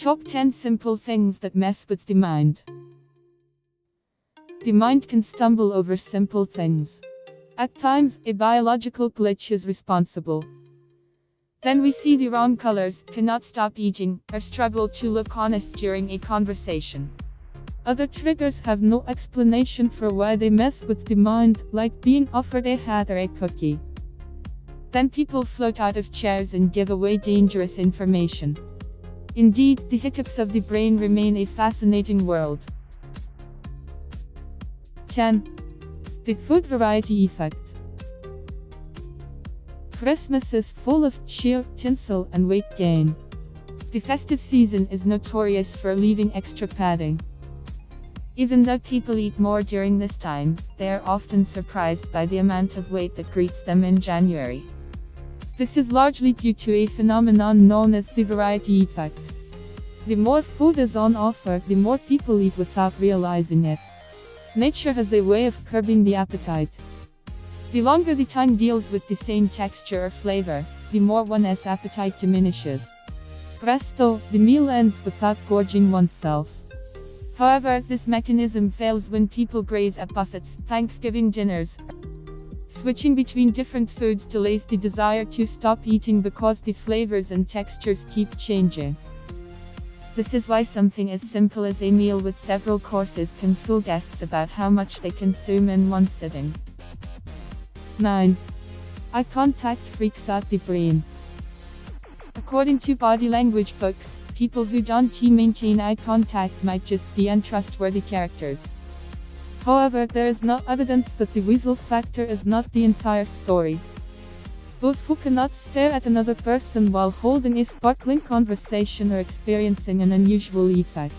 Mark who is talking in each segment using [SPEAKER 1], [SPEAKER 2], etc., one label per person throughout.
[SPEAKER 1] Top 10 simple things that mess with the mind. The mind can stumble over simple things. At times, a biological glitch is responsible. Then we see the wrong colors, cannot stop eating, or struggle to look honest during a conversation. Other triggers have no explanation for why they mess with the mind, like being offered a hat or a cookie. Then people float out of chairs and give away dangerous information. Indeed, the hiccups of the brain remain a fascinating world. 10. The food variety effect. Christmas is full of cheer, tinsel, and weight gain. The festive season is notorious for leaving extra padding. Even though people eat more during this time, they are often surprised by the amount of weight that greets them in January. This is largely due to a phenomenon known as the variety effect. The more food is on offer, the more people eat without realizing it. Nature has a way of curbing the appetite. The longer the tongue deals with the same texture or flavor, the more one's appetite diminishes. Presto, the meal ends without gorging oneself. However, this mechanism fails when people graze at buffets, Thanksgiving dinners. Switching between different foods delays the desire to stop eating because the flavors and textures keep changing. This is why something as simple as a meal with several courses can fool guests about how much they consume in one sitting. 9. Eye contact freaks out the brain. According to body language books, people who don't maintain eye contact might just be untrustworthy characters. However, there is no evidence that the weasel factor is not the entire story. Those who cannot stare at another person while holding a sparkling conversation are experiencing an unusual effect.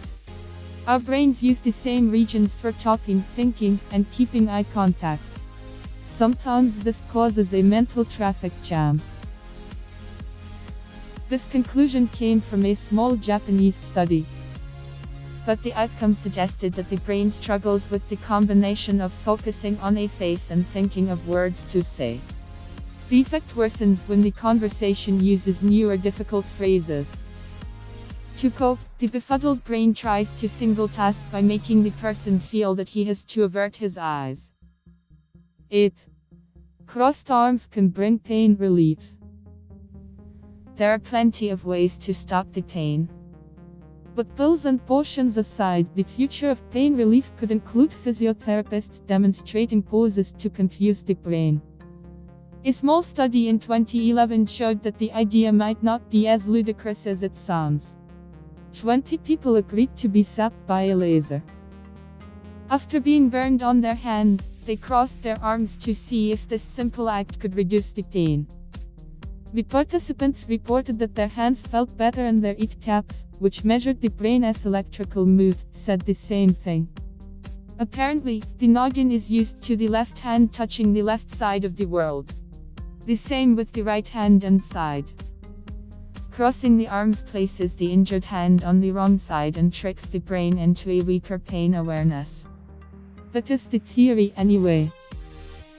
[SPEAKER 1] Our brains use the same regions for talking, thinking, and keeping eye contact. Sometimes this causes a mental traffic jam. This conclusion came from a small Japanese study. But the outcome suggested that the brain struggles with the combination of focusing on a face and thinking of words to say. The effect worsens when the conversation uses new or difficult phrases. To cope, the befuddled brain tries to single task by making the person feel that he has to avert his eyes. 8. Crossed arms can bring pain relief. There are plenty of ways to stop the pain. But pills and potions aside, the future of pain relief could include physiotherapists demonstrating poses to confuse the brain. A small study in 2011 showed that the idea might not be as ludicrous as it sounds. 20 people agreed to be zapped by a laser. After being burned on their hands, they crossed their arms to see if this simple act could reduce the pain. The participants reported that their hands felt better and their EEG caps, which measured the brain's electrical mood, said the same thing. Apparently, the noggin is used to the left hand touching the left side of the world. The same with the right hand and side. Crossing the arms places the injured hand on the wrong side and tricks the brain into a weaker pain awareness. That is the theory anyway.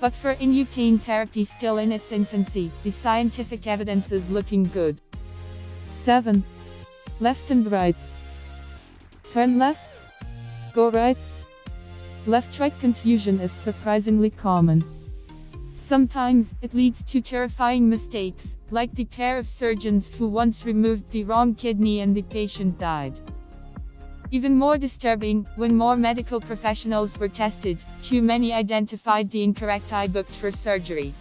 [SPEAKER 1] But for new pain therapy still in its infancy, the scientific evidence is looking good. 7. Left and right. Turn left. Go right. Left-right confusion is surprisingly common. Sometimes, it leads to terrifying mistakes, like the pair of surgeons who once removed the wrong kidney and the patient died. Even more disturbing, when more medical professionals were tested, too many identified the incorrect eye booked for surgery.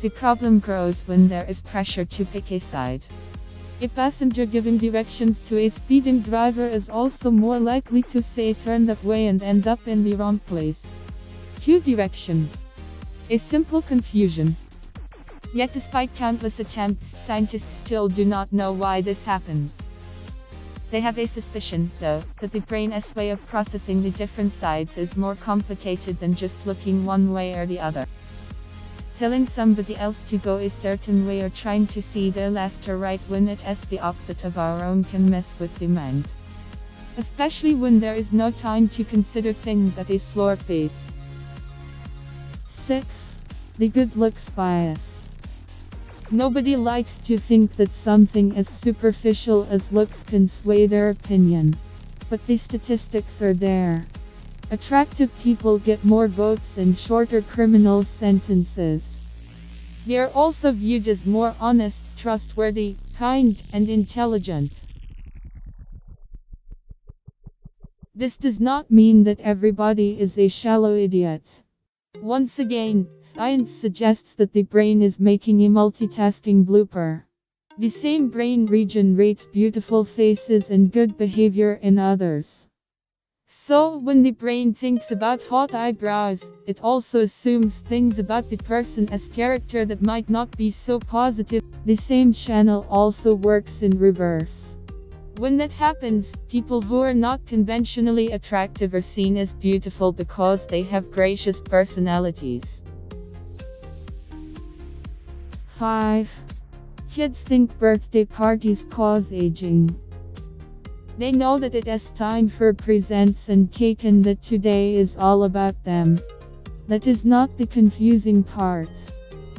[SPEAKER 1] The problem grows when there is pressure to pick a side. A passenger giving directions to a speeding driver is also more likely to say turn that way and end up in the wrong place. 2 directions. A simple confusion. Yet despite countless attempts, scientists still do not know why this happens. They have a suspicion, though, that the brain's way of processing the different sides is more complicated than just looking one way or the other. Telling somebody else to go a certain way or trying to see their left or right when it is the opposite of our own can mess with the mind. Especially when there is no time to consider things at a slower pace.
[SPEAKER 2] 6. The good looks bias.
[SPEAKER 1] Nobody likes to think that something as superficial as looks can sway their opinion. But the statistics are there. Attractive people get more votes and shorter criminal sentences. They are also viewed as more honest, trustworthy, kind, and intelligent. This does not mean that everybody is a shallow idiot. Once again, science suggests that the brain is making a multitasking blooper. The same brain region rates beautiful faces and good behavior in others. So, when the brain thinks about hot eyebrows, it also assumes things about the person as character that might not be so positive. The same channel also works in reverse. When that happens, people who are not conventionally attractive are seen as beautiful because they have gracious personalities. 5. Kids think birthday parties cause aging. They know that it is time for presents and cake and that today is all about them. That is not the confusing part.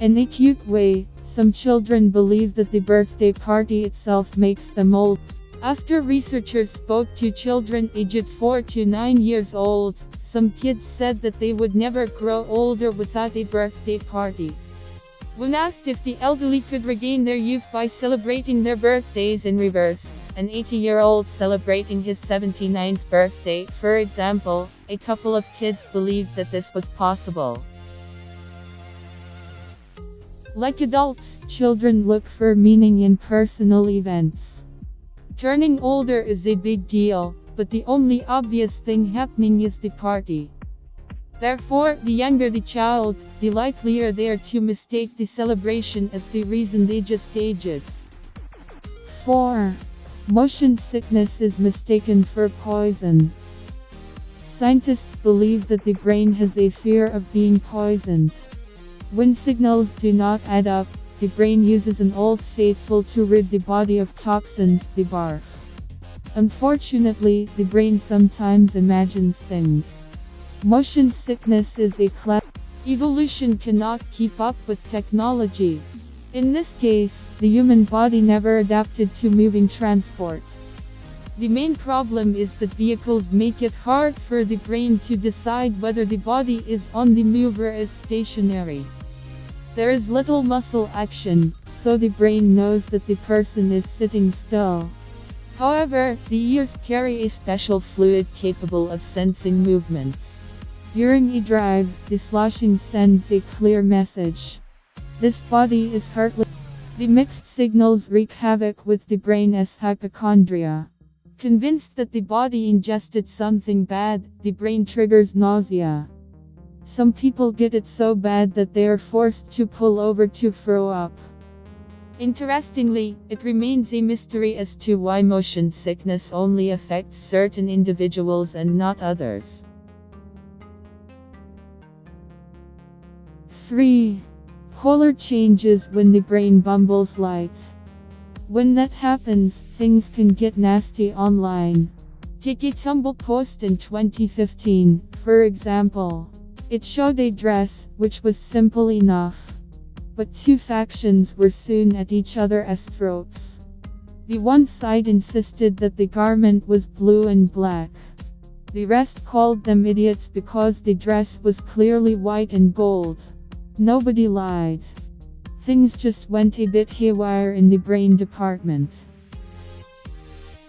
[SPEAKER 1] In a cute way, some children believe that the birthday party itself makes them old. After researchers spoke to children aged 4 to 9 years old, some kids said that they would never grow older without a birthday party. When asked if the elderly could regain their youth by celebrating their birthdays in reverse, an 80-year-old celebrating his 79th birthday, for example, a couple of kids believed that this was possible. Like adults, children look for meaning in personal events. Turning older is a big deal, but the only obvious thing happening is the party. Therefore, the younger the child, the likelier they are to mistake the celebration as the reason they just aged. 4. Motion sickness is mistaken for poison. Scientists believe that the brain has a fear of being poisoned. When signals do not add up, the brain uses an old faithful to rid the body of toxins, the barf. Unfortunately, the brain sometimes imagines things. Motion sickness is a Evolution cannot keep up with technology. In this case, the human body never adapted to moving transport. The main problem is that vehicles make it hard for the brain to decide whether the body is on the move or is stationary. There is little muscle action, so the brain knows that the person is sitting still. However, the ears carry a special fluid capable of sensing movements. During a drive, the sloshing sends a clear message. This body is heartless. The mixed signals wreak havoc with the brain as hypochondria. Convinced that the body ingested something bad, the brain triggers nausea. Some people get it so bad that they are forced to pull over to throw up. Interestingly, it remains a mystery as to why motion sickness only affects certain individuals and not others. 3. Color changes when the brain bumbles light. When that happens, things can get nasty online. Take a Tumblr post in 2015, for example. It showed a dress, which was simple enough. But two factions were soon at each other as throats. The one side insisted that the garment was blue and black. The rest called them idiots because the dress was clearly white and gold. Nobody lied. Things just went a bit haywire in the brain department.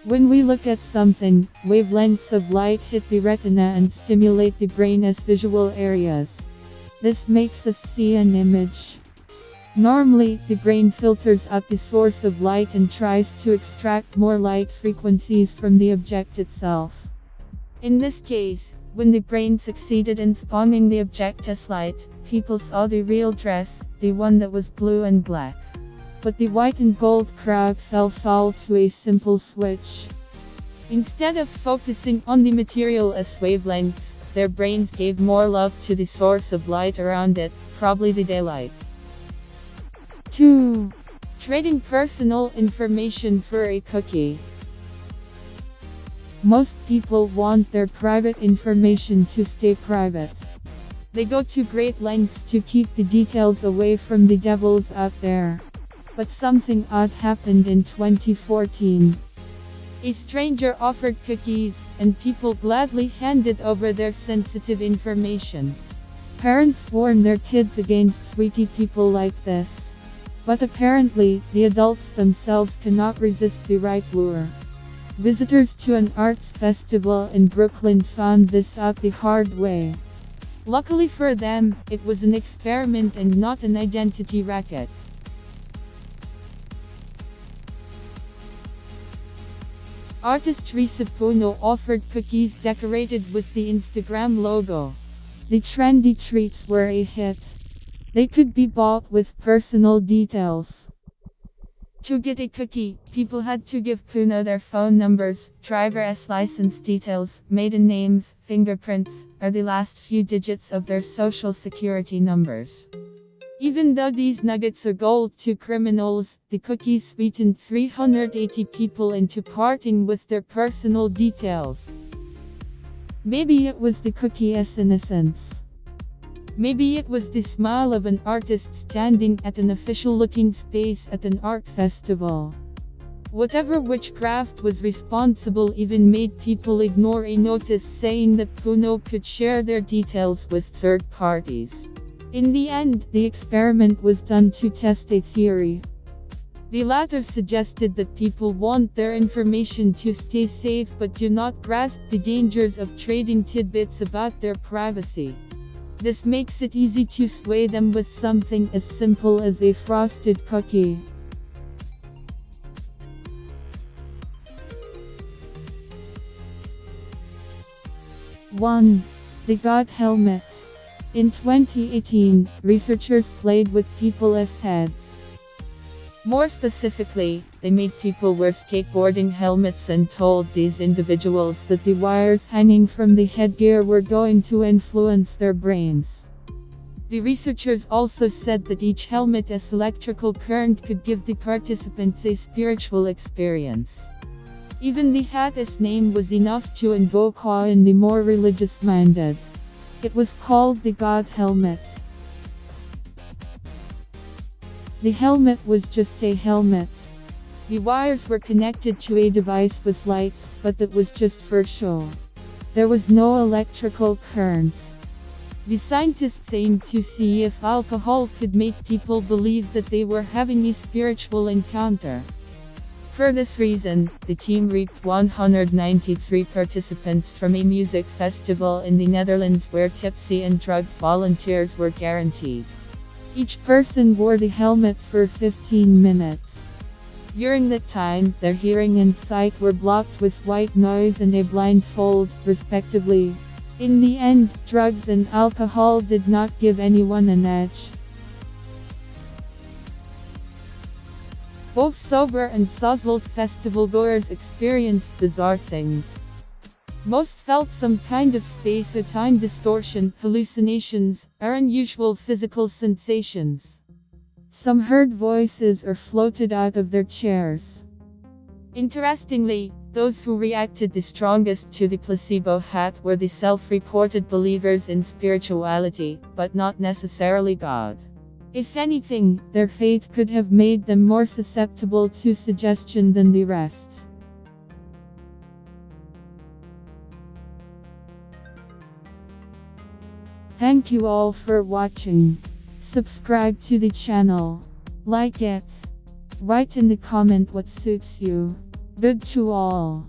[SPEAKER 1] When we look at something, wavelengths of light hit the retina and stimulate the brain as visual areas. This makes us see an image. Normally, the brain filters out the source of light and tries to extract more light frequencies from the object itself. In this case, when the brain succeeded in spawning the object as light, people saw the real dress, the one that was blue and black. But the white and gold crowd fell foul to a simple switch. Instead of focusing on the material as wavelengths, their brains gave more love to the source of light around it, probably the daylight. 2. Trading personal information for a cookie. Most people want their private information to stay private. They go to great lengths to keep the details away from the devils out there. But something odd happened in 2014. A stranger offered cookies, and people gladly handed over their sensitive information. Parents warn their kids against sweetie people like this. But apparently, the adults themselves cannot resist the right lure. Visitors to an arts festival in Brooklyn found this out the hard way. Luckily for them, it was an experiment and not an identity racket. Artist Risa Puno offered cookies decorated with the Instagram logo. The trendy treats were a hit. They could be bought with personal details. To get a cookie, people had to give Puno their phone numbers, driver's license details, maiden names, fingerprints, or the last few digits of their social security numbers. Even though these nuggets are gold to criminals, the cookies sweetened 380 people into parting with their personal details. Maybe it was the cookie's innocence. Maybe it was the smile of an artist standing at an official-looking space at an art festival. Whatever witchcraft was responsible even made people ignore a notice saying that Puno could share their details with third parties. In the end, the experiment was done to test a theory. The latter suggested that people want their information to stay safe but do not grasp the dangers of trading tidbits about their privacy. This makes it easy to sway them with something as simple as a frosted cookie. One. The God Helmet. In 2018, researchers played with people's heads. More specifically, they made people wear skateboarding helmets and told these individuals that the wires hanging from the headgear were going to influence their brains. The researchers also said that each helmet's electrical current could give the participants a spiritual experience. Even the hat's name was enough to invoke awe in the more religious-minded. It was called the God Helmet. The helmet was just a helmet. The wires were connected to a device with lights, but that was just for show. There was no electrical current. The scientists aimed to see if alcohol could make people believe that they were having a spiritual encounter. For this reason, the team reaped 193 participants from a music festival in the Netherlands where tipsy and drugged volunteers were guaranteed. Each person wore the helmet for 15 minutes. During that time, their hearing and sight were blocked with white noise and a blindfold, respectively. In the end, drugs and alcohol did not give anyone an edge. Both sober and sozzled festival-goers experienced bizarre things. Most felt some kind of space or time distortion, hallucinations, or unusual physical sensations. Some heard voices or floated out of their chairs. Interestingly, those who reacted the strongest to the placebo hat were the self-reported believers in spirituality, but not necessarily God. If anything, their faith could have made them more susceptible to suggestion than the rest. Thank you all for watching. Subscribe to the channel. Like it. Write in the comment what suits you. Good to all.